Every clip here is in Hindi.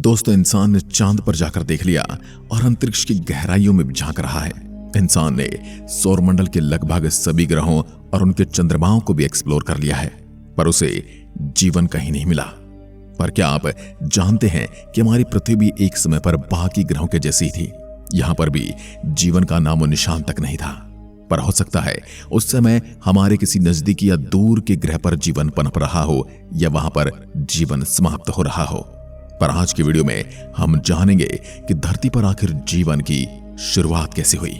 दोस्तों, इंसान ने चांद पर जाकर देख लिया और अंतरिक्ष की गहराइयों में झांक रहा है। इंसान ने सौरमंडल के लगभग सभी ग्रहों और उनके चंद्रमाओं को भी एक्सप्लोर कर लिया है, पर उसे जीवन कहीं नहीं मिला। पर क्या आप जानते हैं कि हमारी पृथ्वी भी एक समय पर बाकी ग्रहों के जैसी थी। यहां पर भी जीवन का नामो निशान तक नहीं था। पर हो सकता है उस समय हमारे किसी नजदीकी या दूर के ग्रह पर जीवन पनप रहा हो या वहां पर जीवन समाप्त हो रहा हो। पर आज की वीडियो में हम जानेंगे कि धरती पर आखिर जीवन की शुरुआत कैसे हुई।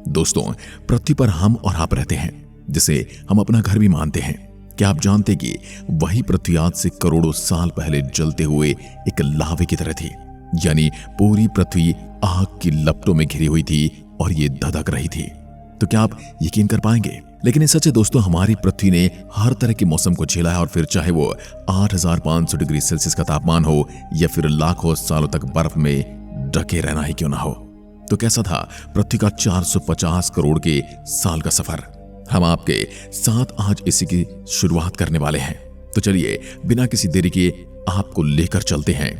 दोस्तों, पृथ्वी पर हम और आप रहते हैं, जिसे हम अपना घर भी मानते हैं। क्या आप जानते कि वही पृथ्वी आज से करोड़ों साल पहले जलते हुए एक लावे की तरह थी, यानी पूरी पृथ्वी आग की लपटों में घिरी हुई थी और ये धधक रही थी। तो क्या आप यकीन कर पाएंगे? लेकिन ये सच है दोस्तों, हमारी पृथ्वी ने हर तरह के मौसम को झेला है, और फिर चाहे वो 8500 डिग्री सेल्सियस का तापमान हो या फिर लाखों सालों तक बर्फ में ढके रहना ही क्यों ना हो। तो कैसा था पृथ्वी का 450 करोड़ के साल का सफर? हम आपके साथ आज इसी की शुरुआत करने वाले हैं। तो चलिए बिना किसी देरी के आपको लेकर चलते हैं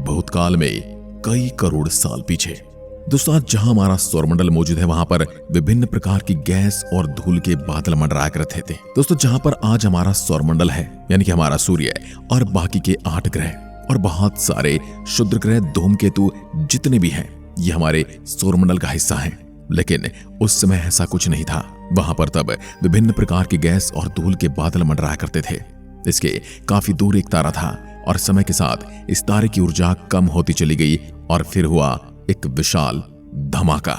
भूतकाल में कई करोड़ साल पीछे। दोस्तों, आज जहां हमारा सौरमंडल मौजूद है, वहां पर विभिन्न प्रकार की गैस और धूल के बादल मंडराया करते थे। दोस्तों, जहां पर आज हमारा सौरमंडल है, यानी कि हमारा सूर्य और बाकी के 8 ग्रह और बहुत सारे क्षुद्र ग्रह, धूमकेतु जितने भी हैं, ये हमारे सौरमंडल का हिस्सा हैं। लेकिन उस समय ऐसा कुछ नहीं था। वहां पर तब विभिन्न प्रकार की गैस और धूल के बादल मंडराया करते थे। इसके काफी दूर एक तारा था और समय के साथ इस तारे की ऊर्जा कम होती चली गई और फिर हुआ एक विशाल धमाका,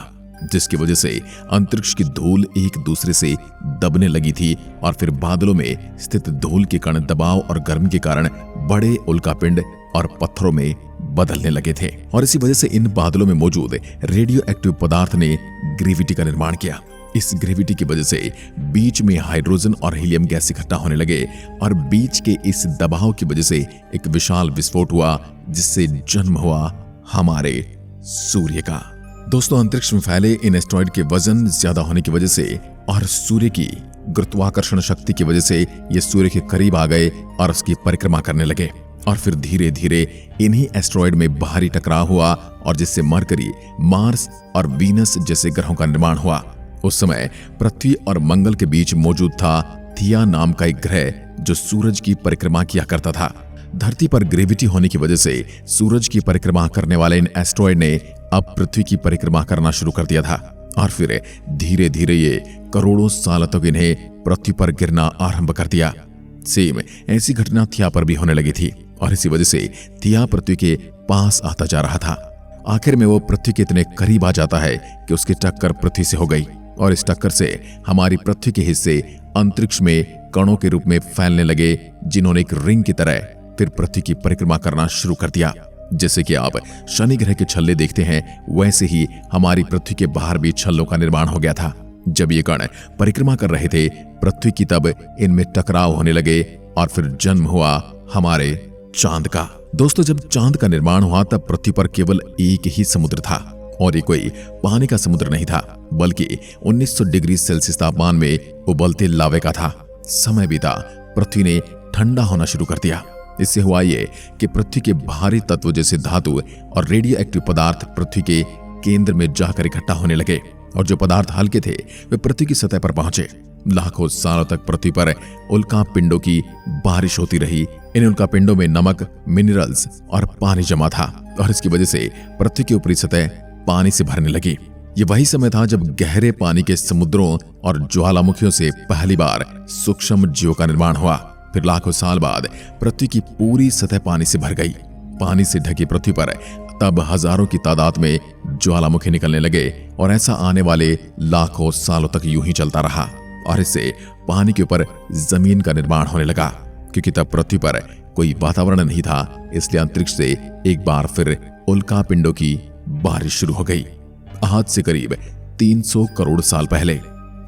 जिसकी वजह से अंतरिक्ष की धूल एक दूसरे से दबने लगी थी और फिर बादलों में स्थित धूल के कण दबाव और गर्मी के कारण बड़े उल्कापिंड और पत्थरों में बदलने लगे थे। और इसी वजह से इन बादलों में मौजूद रेडियो एक्टिव पदार्थ ने ग्रेविटी का निर्माण किया। इस ग्रेविटी की वजह से बीच में हाइड्रोजन और हीलियम गैस इकट्ठा होने लगे और बीच के इस दबाव की वजह से एक विशाल विस्फोट हुआ, जिससे जन्म हुआ हमारे सूर्य का। दोस्तों, अंतरिक्ष में फैले इन एस्टेरॉयड के वजन ज्यादा होने की वजह से और सूर्य की गुरुत्वाकर्षण शक्ति की वजह से ये सूर्य के करीब आ गए और उसकी परिक्रमा करने लगे। और फिर धीरे धीरे इन्हीं एस्टेरॉयड में बाहरी टकराव हुआ और जिससे मरकरी, मार्स और वीनस जैसे ग्रहों का निर्माण हुआ। उस समय पृथ्वी और मंगल के बीच मौजूद था थिया नाम का एक ग्रह, जो सूरज की परिक्रमा किया करता था। धरती पर ग्रेविटी होने की वजह से सूरज की परिक्रमा करने वाले इन एस्टेरॉयड ने अब पृथ्वी की परिक्रमा करना शुरू कर दिया था और फिर धीरे धीरे ये करोड़ों सालों तक इन्हें पृथ्वी पर गिरना आरंभ कर दिया। सेम ऐसी घटना थिया पर भी होने लगी थी और इसी वजह से थिया पृथ्वी के पास आता जा रहा था। आखिर में वो पृथ्वी के इतने करीब आ जाता है कि उसकी टक्कर पृथ्वी से हो गई और इस टक्कर से हमारी पृथ्वी के हिस्से अंतरिक्ष में कणों के रूप में फैलने लगे, जिन्होंने एक रिंग की तरह फिर पृथ्वी की परिक्रमा करना शुरू कर दिया। जैसे कि आप शनि ग्रह के छल्ले देखते हैं, वैसे ही हमारी पृथ्वी के बाहर भी छल्लों का निर्माण हो गया था। जब ये कण परिक्रमा कर रहे थे पृथ्वी की, तब इनमें टकराव होने लगे और फिर जन्म हुआ हमारे चांद का। दोस्तों, जब चांद का निर्माण हुआ तब पृथ्वी पर केवल एक ही समुद्र था और ये कोई पानी का समुद्र नहीं था, बल्कि 1900 डिग्री सेल्सियस तापमान में उबलते लावे का था। समय बीता, पृथ्वी ने ठंडा होना शुरू कर दिया। इससे हुआ ये कि पृथ्वी के भारी तत्व जैसे धातु और रेडियो एक्टिव पदार्थ पृथ्वी के केंद्र में जाकर इकट्ठा होने लगे और जो पदार्थ हल्के थे वे पृथ्वी की सतह पर पहुंचे। लाखों सालों तक पृथ्वी पर उल्का पिंडों की बारिश होती रही। इन उल्का पिंडों में नमक, मिनरल्स और पानी जमा था और इसकी वजह से पृथ्वी की ऊपरी सतह पानी से भरने लगी। ये वही समय था जब गहरे पानी के समुद्रों और ज्वालामुखियों से पहली बार सूक्ष्म जीवों का निर्माण हुआ। फिर लाखों साल बाद पृथ्वी की पूरी सतह पानी से भर गई। पानी से ढकी पृथ्वी पर तब हजारों की तादाद में ज्वालामुखी निकलने लगे और ऐसा आने वाले लाखों सालों तक यूं ही चलता रहा और इससे पानी के ऊपर जमीन का निर्माण होने लगा। क्योंकि तब पृथ्वी पर कोई वातावरण नहीं था, इसलिए अंतरिक्ष से एक बार फिर उल्का पिंडों की बारिश शुरू हो गई। आज से करीब 300 करोड़ साल पहले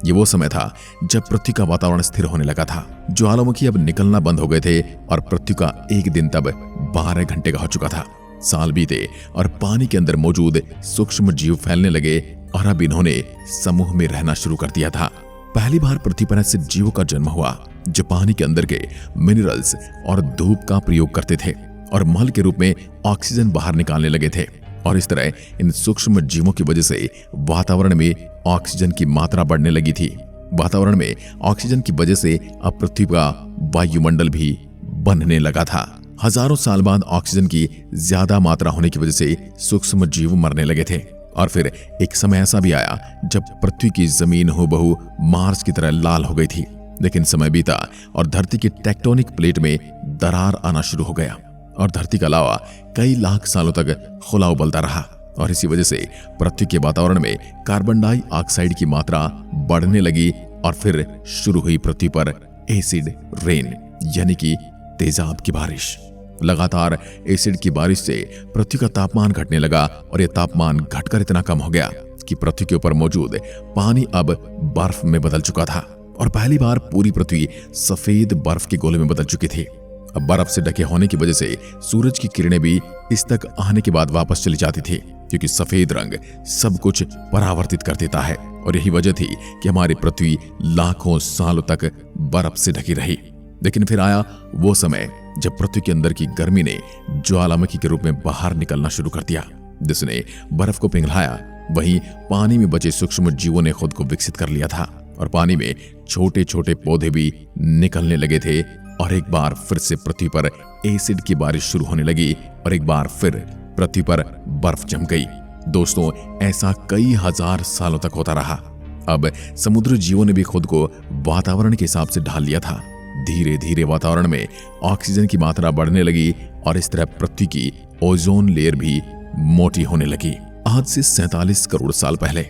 ये वो समय था जब पृथ्वी का वातावरण स्थिर होने लगा था। ज्वालामुखी अब निकलना बंद हो गए थे और पृथ्वी का एक दिन तब 12 घंटे का हो चुका था। साल बीते और पानी के अंदर मौजूद सूक्ष्म जीव फैलने लगे और अब इन्होंने समूह में रहना शुरू कर दिया था। पहली बार पृथ्वी पर ऐसे जीवों का जन्म हुआ जो पानी के अंदर के मिनरल्स और धूप का प्रयोग करते थे और मल के रूप में ऑक्सीजन बाहर निकालने लगे थे। और इस तरह इन सूक्ष्म जीवों की वजह से वातावरण में ऑक्सीजन की मात्रा बढ़ने लगी थी। वातावरण में ऑक्सीजन की वजह से अब पृथ्वी का वायुमंडल भी बनने लगा था। हजारों साल बाद ऑक्सीजन की ज्यादा मात्रा होने की वजह से सूक्ष्म जीव मरने लगे थे। और फिर एक समय ऐसा भी आया जब पृथ्वी की जमीन हूबहू मार्स की तरह लाल हो गई थी। लेकिन समय बीता और धरती की टेक्टोनिक प्लेट में दरार आना शुरू हो गया और धरती के अलावा कई लाख सालों तक खुला उबलता रहा। और इसी वजह से पृथ्वी के वातावरण में कार्बन डाइऑक्साइड की मात्रा बढ़ने लगी और फिर शुरू हुई पृथ्वी पर एसिड रेन, यानी कि तेजाब की बारिश। लगातार एसिड की बारिश से पृथ्वी का तापमान घटने लगा और यह तापमान घटकर इतना कम हो गया कि पृथ्वी के ऊपर मौजूद पानी अब बर्फ में बदल चुका था और पहली बार पूरी पृथ्वी सफेद बर्फ के गोले में बदल चुकी थी। अब बर्फ से ढके होने की वजह से सूरज की किरणें भी इस तक आने के बाद वापस चली जाती थी, क्योंकि सफेद रंग सब कुछ परावर्तित कर देता है। और यही वजह थी कि हमारी पृथ्वी लाखों सालों तक बर्फ से ढकी रही। लेकिन फिर आया वो समय जब पृथ्वी के अंदर की गर्मी ने ज्वालामुखी के रूप में बाहर निकलना शुरू कर दिया, जिसने बर्फ को पिघलाया। वहीं पानी में बचे सूक्ष्म जीवों ने खुद को विकसित कर लिया था और पानी में छोटे छोटे पौधे भी निकलने लगे थे। और एक बार फिर से पृथ्वी पर एसिड की बारिश शुरू होने लगी और एक बार फिर पृथ्वी पर बर्फ जम गई। दोस्तों, ऐसा कई हजार सालों तक होता रहा। अब समुद्री जीवों ने भी खुद को वातावरण के हिसाब से ढाल लिया था। धीरे धीरे वातावरण में ऑक्सीजन की मात्रा बढ़ने लगी और इस तरह पृथ्वी की ओजोन लेयर भी मोटी होने लगी। आज से 47 करोड़ साल पहले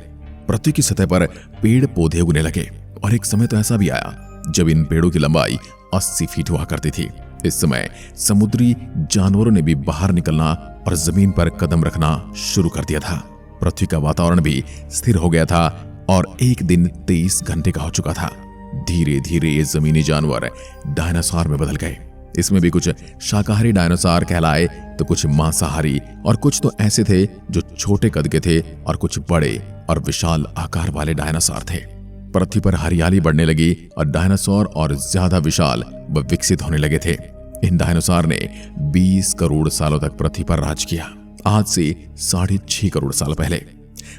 पृथ्वी की सतह पर पेड़ पौधे उगने लगे और एक समय तो ऐसा भी आया जब इन पेड़ों की लंबाई 80 फीट हुआ करती थी। इस समय समुद्री जानवरों ने भी बाहर निकलना और जमीन पर कदम रखना शुरू कर दिया था। पृथ्वी का वातावरण भी स्थिर हो गया था और एक दिन 23 घंटे का हो चुका था। धीरे धीरे ये जमीनी जानवर डायनासोर में बदल गए। इसमें भी कुछ शाकाहारी डायनासोर कहलाए तो कुछ मांसाहारी और कुछ तो ऐसे थे जो छोटे कद के थे और कुछ बड़े और विशाल आकार वाले डायनासोर थे। पृथ्वी पर हरियाली बढ़ने लगी और डायनासोर और ज्यादा विशाल व विकसित होने लगे थे। इन डायनासोर ने 20 करोड़ सालों तक पृथ्वी पर राज किया। आज से 6.5 करोड़ साल पहले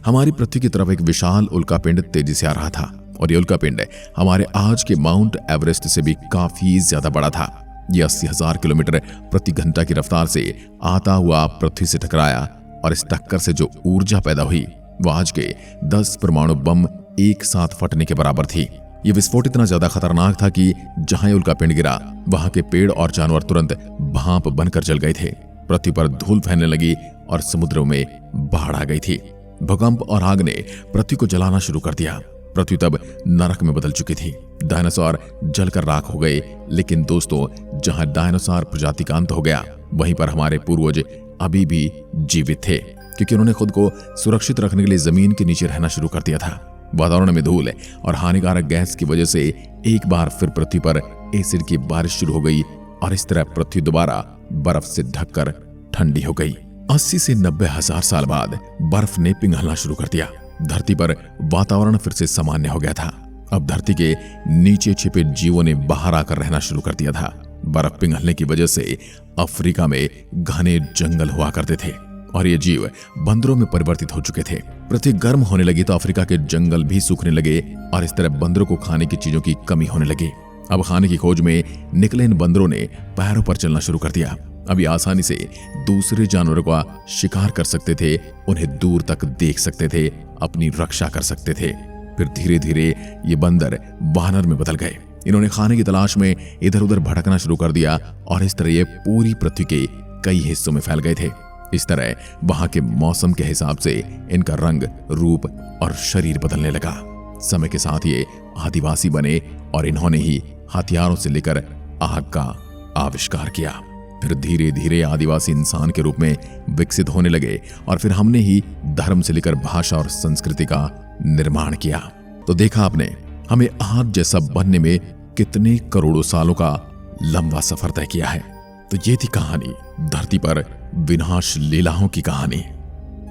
हमारी पृथ्वी की तरफ एक विशाल उल्कापिंड तेजी से आ रहा था और ये उल्कापिंड हमारे आज के माउंट एवरेस्ट से भी काफी ज्यादा बड़ा था। यह 80,000 किलोमीटर प्रति घंटा की रफ्तार से आता हुआ पृथ्वी से टकराया और इस टक्कर से जो ऊर्जा पैदा हुई वह आज के 10 परमाणु बम एक साथ फटने के बराबर थी। यह विस्फोट इतना ज्यादा खतरनाक था कि जहां उल्कापिंड गिरा वहां के पेड़ और जानवर तुरंत भाप बनकर जल गए थे। पृथ्वी पर धूल फैलने लगी और समुद्रों में बाढ़ आ गई थी। भूकंप और आग ने पृथ्वी को जलाना शुरू कर दिया। पृथ्वी तब नरक में बदल चुकी थी। डायनासोर जलकर राख हो गए। लेकिन दोस्तों, जहां डायनासोर प्रजाति का अंत हो गया वहीं पर हमारे पूर्वज अभी भी जीवित थे, क्योंकि उन्होंने खुद को सुरक्षित रखने के लिए जमीन के नीचे रहना शुरू कर दिया था। वातावरण में धूल और हानिकारक गैस की वजह से एक बार फिर पृथ्वी पर एसिड की बारिश शुरू हो गई और इस तरह पृथ्वी दोबारा बर्फ से ढककर ठंडी हो गई। 80 से 90 हजार साल बाद बर्फ ने पिघलना शुरू कर दिया। धरती पर वातावरण फिर से सामान्य हो गया था। अब धरती के नीचे छिपे जीवों ने बाहर आकर रहना शुरू कर दिया था। बर्फ पिघलने की वजह से अफ्रीका में घने जंगल हुआ करते थे और ये जीव बंदरों में परिवर्तित हो चुके थे। पृथ्वी गर्म होने लगी तो अफ्रीका के जंगल भी सूखने लगे और इस तरह बंदरों को खाने की चीजों की कमी होने लगी। अब खाने की खोज में निकले इन बंदरों ने पैरों पर चलना शुरू कर दिया। अभी आसानी से दूसरे जानवरों का शिकार कर सकते थे, उन्हें दूर तक देख सकते थे, अपनी रक्षा कर सकते थे। फिर धीरे धीरे ये बंदर वानर में बदल गए। इन्होंने खाने की तलाश में इधर उधर भटकना शुरू कर दिया और इस तरह ये पूरी पृथ्वी के कई हिस्सों में फैल गए थे। इस तरह वहां के मौसम के हिसाब से इनका रंग, रूप और शरीर बदलने लगा। समय के साथ ये आदिवासी बने और इन्होंने ही हथियारों से लेकर आग का आविष्कार किया। फिर धीरे धीरे आदिवासी इंसान के रूप में विकसित होने लगे और फिर हमने ही धर्म से लेकर भाषा और संस्कृति का निर्माण किया। तो देखा आपने, हमें आज जैसा बनने में कितने करोड़ों सालों का लंबा सफर तय किया है। तो ये थी कहानी, धरती पर विनाश लीलाओं की कहानी।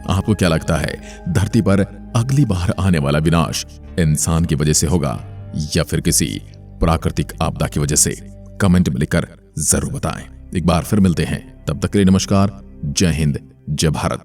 आपको क्या लगता है, धरती पर अगली बार आने वाला विनाश इंसान की वजह से होगा या फिर किसी प्राकृतिक आपदा की वजह से? कमेंट में लिखकर जरूर बताएं। एक बार फिर मिलते हैं, तब तक के लिए नमस्कार। जय हिंद, जय भारत।